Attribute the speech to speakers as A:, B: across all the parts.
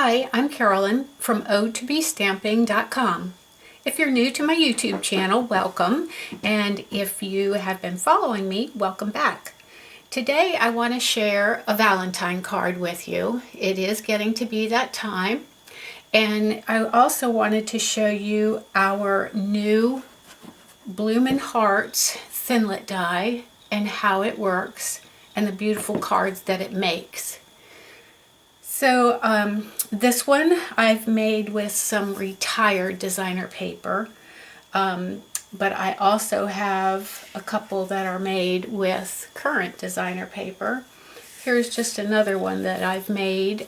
A: Hi, I'm Carolyn from odetobestamping.com. If you're new to my YouTube channel, welcome, and if you have been following me, welcome back. Today I want to share a Valentine card with you. It is getting to be that time, and I also wanted to show you our new Bloomin Heart Thinlit Die and how it works and the beautiful cards that it makes. So this one I've made with some retired designer paper, but I also have a couple that are made with current designer paper. Here's just another one that I've made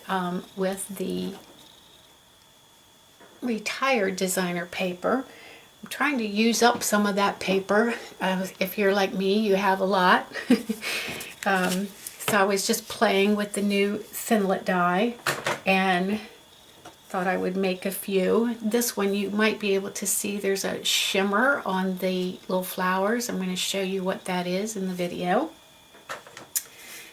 A: with the retired designer paper. I'm trying to use up some of that paper. If you're like me, you have a lot. So I was just playing with the new Thinlit die and thought I would make a few. This one you might be able to see there's a shimmer on the little flowers. I'm going to show you what that is in the video.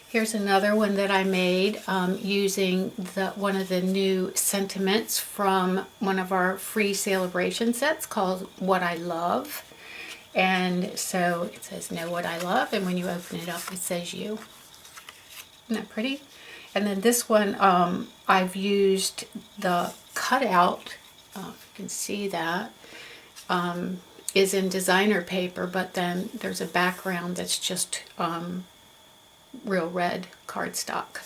A: Here's another one that I made using one of the new sentiments from one of our free celebration sets called What I Love. And so it says Know What I Love, and when you open it up it says you. Isn't that pretty? And then this one, I've used the cutout, if you can see that, is in designer paper, but then there's a background that's just real red cardstock.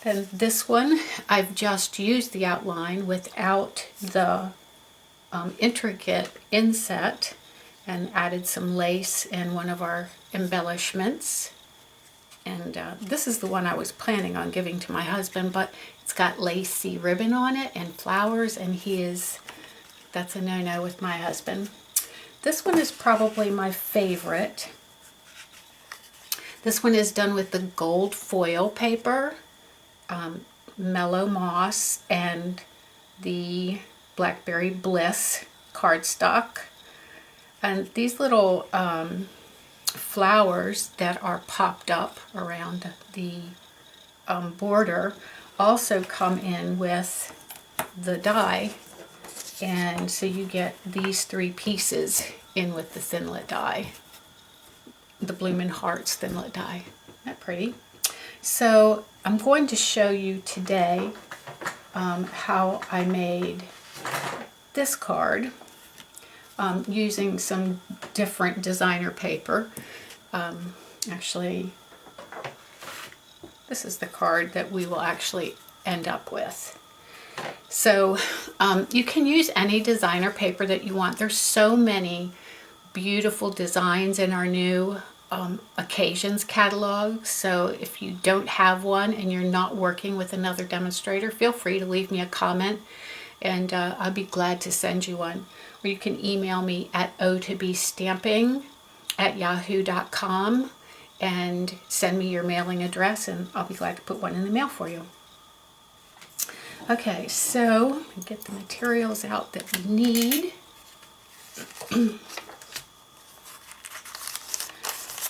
A: Then this one, I've just used the outline without the intricate inset and added some lace in one of our embellishments. And this is the one I was planning on giving to my husband, but it's got lacy ribbon on it and flowers, and that's a no-no with my husband. This one is probably my favorite. This one is done with the gold foil paper, Mellow Moss, and the Blackberry Bliss cardstock. And these little flowers that are popped up around the border also come in with the die, and so you get these three pieces in with the Thinlit die, the Bloomin Heart Thinlit die. Isn't that pretty? So I'm going to show you today how I made this card using some different designer paper. Actually, this is the card that we will actually end up with. So you can use any designer paper that you want. There's so many beautiful designs in our new occasions catalog. So if you don't have one and you're not working with another demonstrator, feel free to leave me a comment, and I'll be glad to send you one. Or you can email me at odetobestamping@yahoo.com and send me your mailing address, and I'll be glad to put one in the mail for you. Okay, so get the materials out that we need.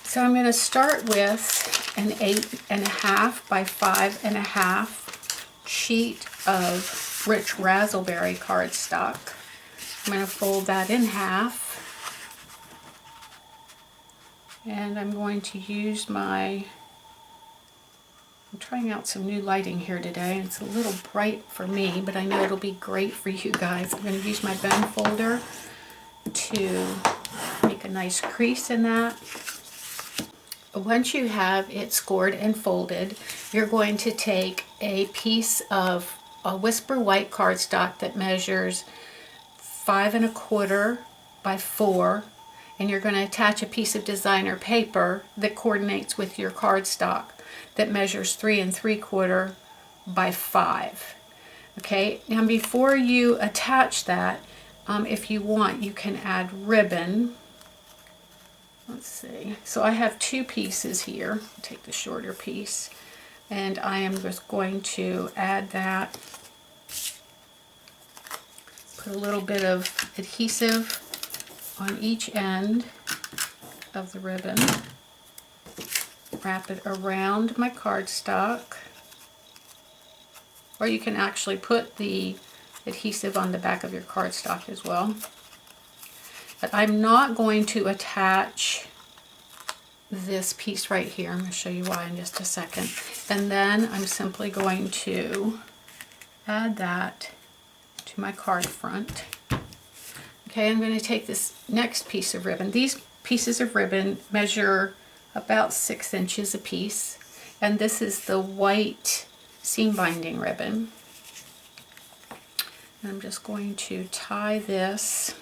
A: So I'm going to start with an 8.5 by 5.5 sheet of rich raspberry cardstock. I'm going to fold that in half, and I'm going to use I'm trying out some new lighting here today, and it's a little bright for me, but I know it'll be great for you guys. I'm going to use my bone folder to make a nice crease in that. Once you have it scored and folded, you're going to take a piece of a Whisper White cardstock that measures 5.25 by 4, and you're going to attach a piece of designer paper that coordinates with your cardstock that measures 3.75 by 5. Okay, now before you attach that, if you want, you can add ribbon. Let's see, so I have two pieces here. I'll take the shorter piece, and I am just going to add that. Put a little bit of adhesive on each end of the ribbon. Wrap it around my cardstock. Or you can actually put the adhesive on the back of your cardstock as well. But I'm not going to attach this piece right here. I'm going to show you why in just a second. And then I'm simply going to add that to my card front. Okay, I'm going to take this next piece of ribbon. These pieces of ribbon measure about 6 inches a piece. And this is the white seam binding ribbon. And I'm just going to tie this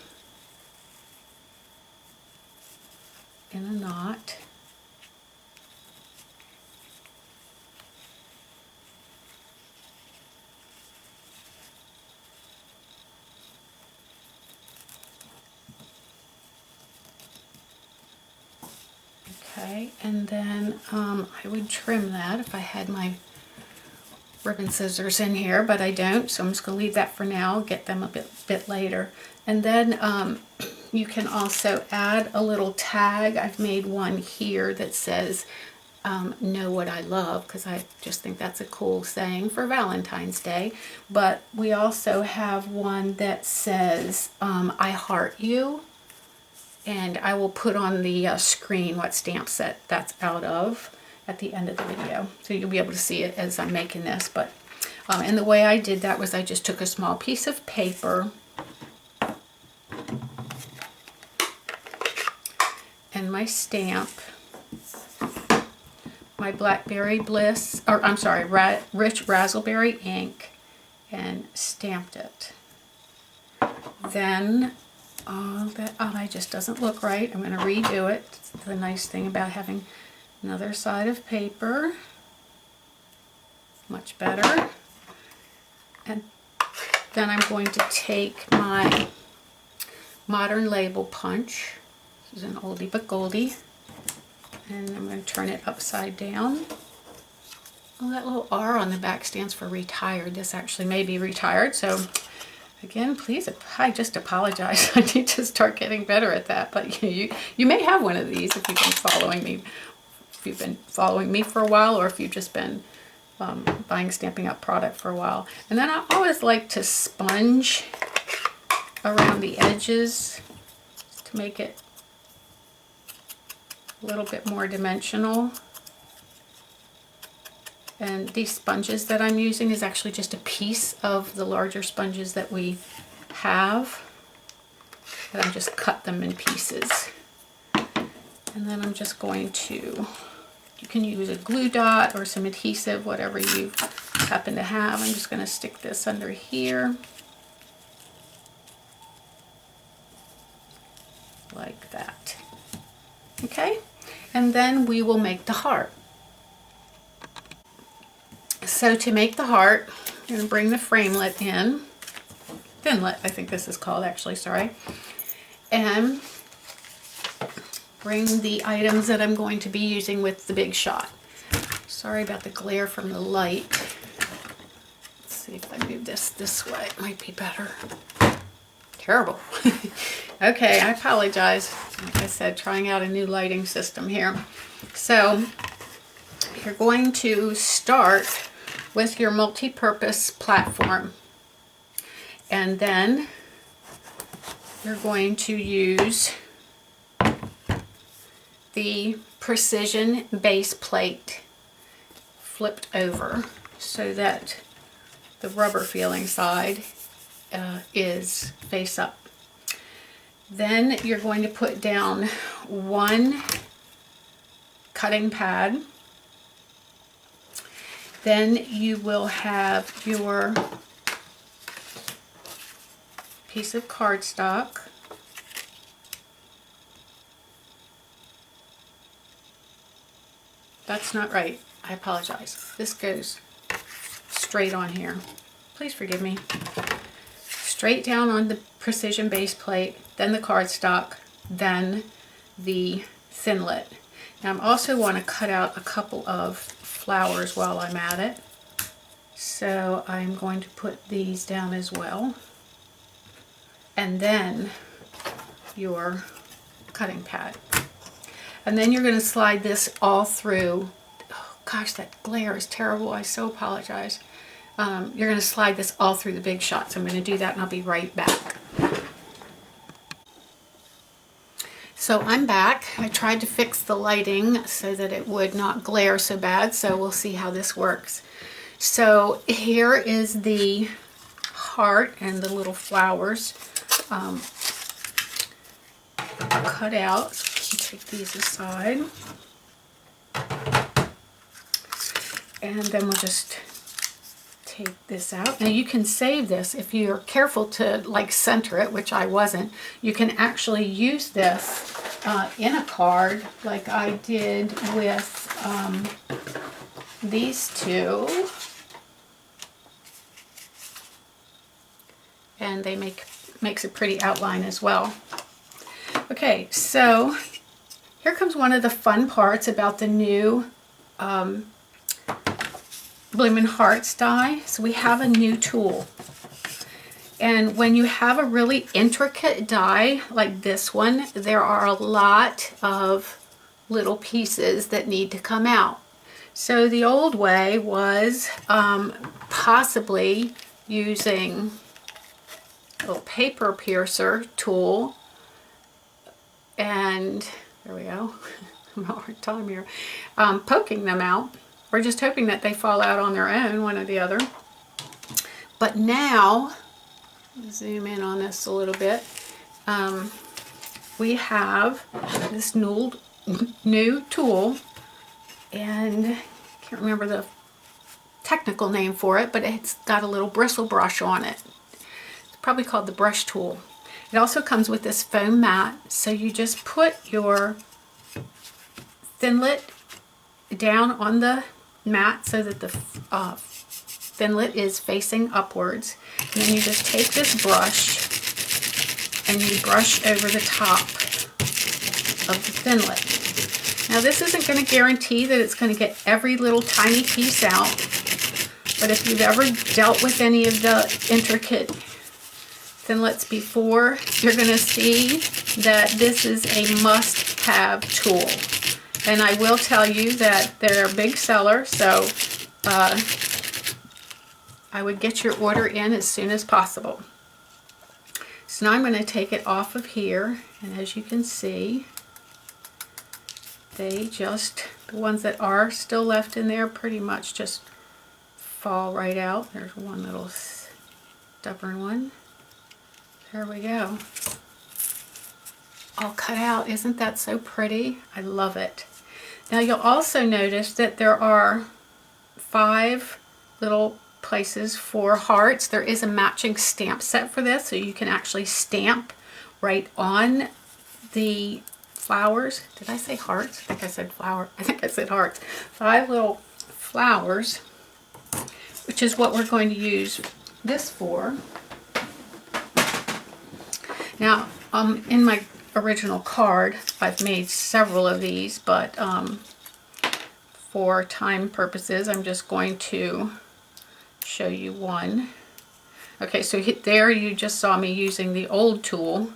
A: in a knot. Okay, and then I would trim that if I had my ribbon scissors in here, but I don't, so I'm just going to leave that for now, get them a bit later. And then you can also add a little tag. I've made one here that says know what I love, because I just think that's a cool saying for Valentine's Day. But we also have one that says I heart you, and I will put on the screen what stamp set that's out of at the end of the video, so you'll be able to see it as I'm making this. But and the way I did that was I just took a small piece of paper and my stamp, my Blackberry Bliss, or I'm sorry, Rich Razzleberry ink, and stamped it. Then that just doesn't look right. I'm going to redo it. It's the nice thing about having another side of paper. Much better. And then I'm going to take my modern label punch. This is an oldie but goldie. And I'm going to turn it upside down. Oh, that little R on the back stands for retired. This actually may be retired, so again, please, I just apologize. I need to start getting better at that. But you may have one of these if you've been following me. If you've been following me for a while, or if you've just been buying Stampin' Up! Product for a while. And then I always like to sponge around the edges to make it a little bit more dimensional. And these sponges that I'm using is actually just a piece of the larger sponges that we have. And I'm just cut them in pieces. And then I'm just going to, you can use a glue dot or some adhesive, whatever you happen to have. I'm just going to stick this under here. Like that. Okay? And then we will make the heart. So to make the heart, I'm going to bring the framelit in. Thinlit, I think this is called, actually, sorry. And bring the items that I'm going to be using with the Big Shot. Sorry about the glare from the light. Let's see if I move this way. It might be better. Terrible. Okay, I apologize. Like I said, trying out a new lighting system here. So you're going to start with your multi-purpose platform, and then you're going to use the precision base plate flipped over so that the rubber feeling side is face up. Then you're going to put down one cutting pad. Then you will have your piece of cardstock. That's not right. I apologize. This goes straight on here. Please forgive me. Straight down on the precision base plate, then the cardstock, then the Thinlit. Now I also want to cut out a couple of flowers while I'm at it. So I'm going to put these down as well. And then your cutting pad. And then you're going to slide this all through. Oh, gosh, that glare is terrible. I so apologize. you're going to slide this all through the big shot. So I'm going to do that and I'll be right back. So I'm back. I tried to fix the lighting so that it would not glare so bad, so we'll see how this works. So here is the heart and the little flowers cut out. So take these aside. And then we'll just take this out. Now you can save this if you're careful to like center it, which I wasn't. You can actually use this in a card like I did with these two. And they makes a pretty outline as well. Okay, so here comes one of the fun parts about the new Bloomin Heart die. So we have a new tool. And when you have a really intricate die like this one, there are a lot of little pieces that need to come out. So the old way was possibly using a little paper piercer tool, and there we go. I'm having a hard time here. Poking them out, or just hoping that they fall out on their own, one or the other. But now, zoom in on this a little bit, we have this new tool, and I can't remember the technical name for it, but it's got a little bristle brush on it. It's probably called the brush tool. It also comes with this foam mat, so you just put your Thinlit down on the mat so that the Thinlit is facing upwards. And then you just take this brush and you brush over the top of the Thinlit. Now this isn't going to guarantee that it's going to get every little tiny piece out, but if you've ever dealt with any of the intricate Thinlits before, you're going to see that this is a must-have tool. And I will tell you that they're a big seller, so I would get your order in as soon as possible. So now I'm going to take it off of here, and as you can see, they just, the ones that are still left in there pretty much just fall right out. There's one little stubborn one. There we go. All cut out. Isn't that so pretty? I love it. Now you'll also notice that there are 5 little places for hearts. There is a matching stamp set for this, so you can actually stamp right on the flowers. Did I say hearts? I think I said flower. I think I said hearts. 5 little flowers, which is what we're going to use this for. Now, in my original card, I've made several of these, but for time purposes, I'm just going to show you one. Okay, so there you just saw me using the old tool.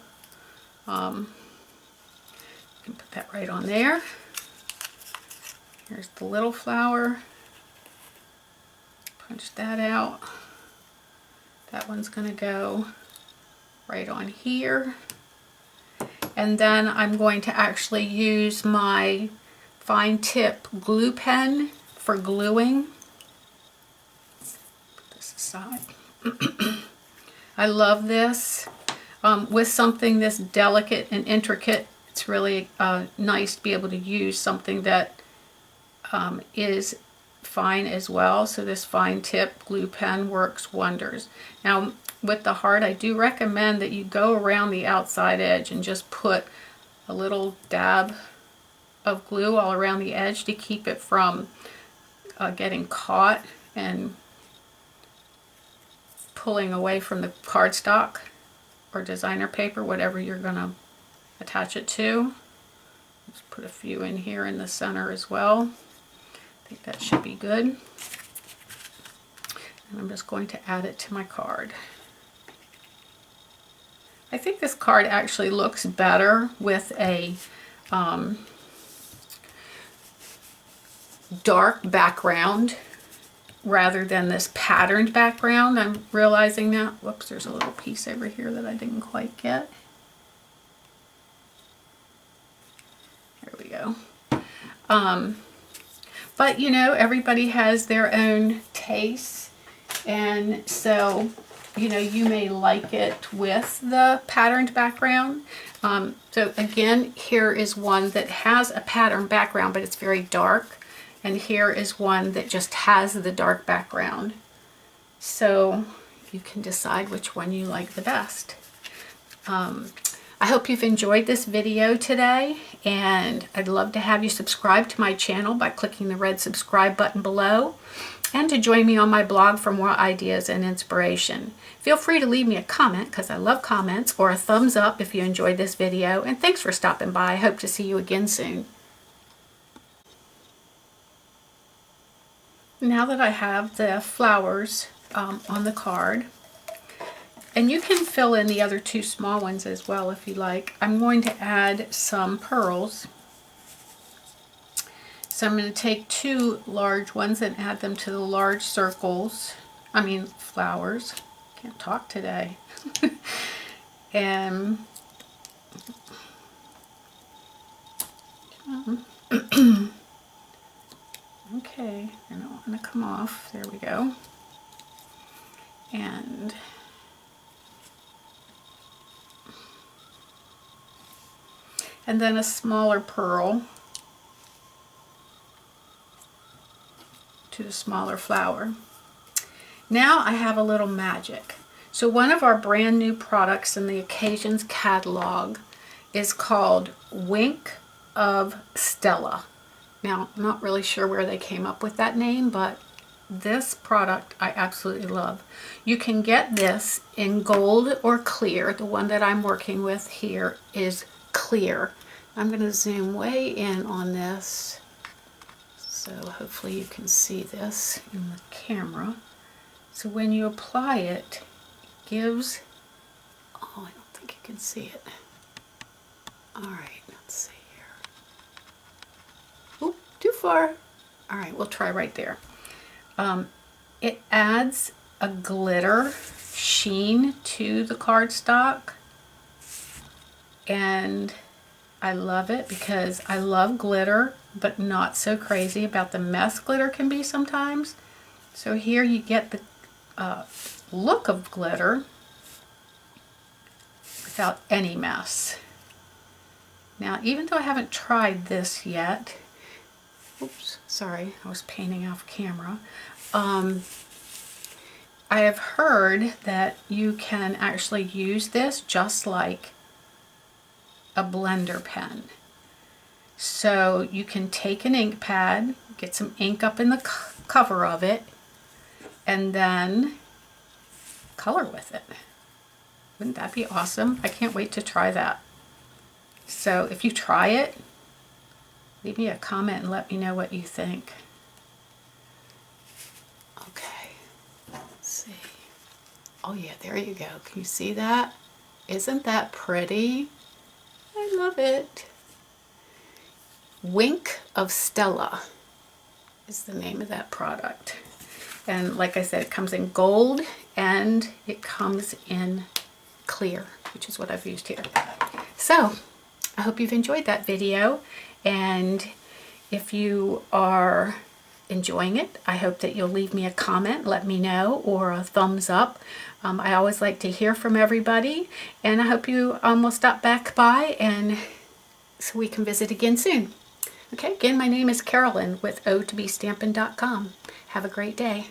A: You can put that right on there. Here's the little flower. Punch that out. That one's going to go right on here. And then I'm going to actually use my fine tip glue pen for gluing. Put this aside. I love this. With something this delicate and intricate, it's really nice to be able to use something that is fine as well. So this fine tip glue pen works wonders. Now with the heart, I do recommend that you go around the outside edge and just put a little dab of glue all around the edge to keep it from getting caught and pulling away from the cardstock or designer paper, whatever you're going to attach it to. Let's put a few in here in the center as well. I think that should be good. And I'm just going to add it to my card. I think this card actually looks better with a dark background rather than this patterned background. I'm realizing now. Whoops, there's a little piece over here that I didn't quite get. There we go. But you know, everybody has their own tastes, and so you know, you may like it with the patterned background. So again, here is one that has a patterned background, but it's very dark. And here is one that just has the dark background. So you can decide which one you like the best. I hope you've enjoyed this video today, and I'd love to have you subscribe to my channel by clicking the red subscribe button below, and to join me on my blog for more ideas and inspiration. Feel free to leave me a comment, because I love comments, or a thumbs up if you enjoyed this video, and thanks for stopping by. I hope to see you again soon. Now that I have the flowers on the card, and you can fill in the other two small ones as well if you like, I'm going to add some pearls. So I'm going to take two large ones and add them to the large circles. I mean flowers. Can't talk today. And okay, I don't want to come off. There we go. And then a smaller pearl to the smaller flower. Now I have a little magic. So one of our brand new products in the Occasions catalog is called Wink of Stella. Now, I'm not really sure where they came up with that name, but this product I absolutely love. You can get this in gold or clear. The one that I'm working with here is clear. I'm going to zoom way in on this, so hopefully you can see this in the camera. So when you apply it, it gives, oh, I don't think you can see it. Alright, let's see here. Oop, too far. Alright, we'll try right there. It adds a glitter sheen to the cardstock, and I love it because I love glitter, but not so crazy about the mess glitter can be sometimes. So here you get the look of glitter without any mess. Now, even though I haven't tried this yet, oops, sorry, I was painting off camera. I have heard that you can actually use this just like a blender pen. So you can take an ink pad, get some ink up in the cover of it, and then color with it. Wouldn't that be awesome? I can't wait to try that. So if you try it, leave me a comment and let me know what you think. Okay, let's see. Oh yeah, there you go. Can you see that? Isn't that pretty? I love it. Wink of Stella is the name of that product. And like I said, it comes in gold and it comes in clear, which is what I've used here. So I hope you've enjoyed that video, and if you are enjoying it, I hope that you'll leave me a comment, let me know, or a thumbs up. I always like to hear from everybody, and I hope you will stop back by and so we can visit again soon. Okay, again, my name is Carolyn with O2BStampin.com. Have a great day.